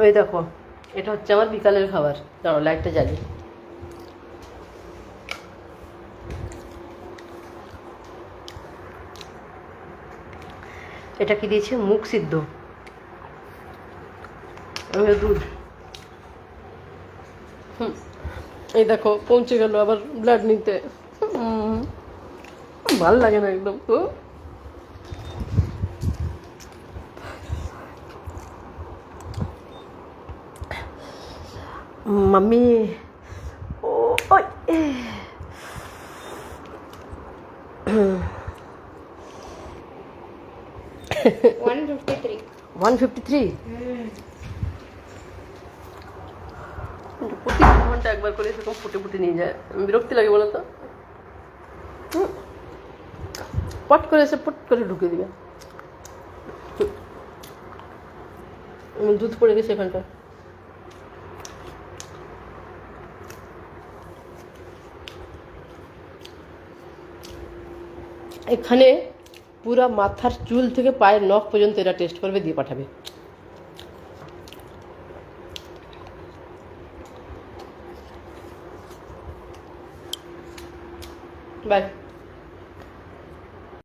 ওই দেখো, এটা হচ্ছে আমার বিকালের খাবার। দাঁড়াও লাইটটা জ্বালি। এটা কি দিয়েছে? মুগ সিদ্ধ, দুধ। এই দেখো পৌঁছে গেল আবার ব্লাড নিতে। ভাল লাগে না একদম। মাম্মি, ও ওই 153. 153। প্রতি ঘন্টা একবার করে এরকম ফুটে ফুটে নিয়ে যায়, বিরক্তি লাগে বলো তো। পট করে এসে পট করে ঢুকে দিবে। দুধ পড়ে গেছে এখানটা। এখানে পুরা মাথার চুল থেকে পায়ের নখ পর্যন্ত এরা টেস্ট করবে, দিয়ে পাঠাবে। বাই।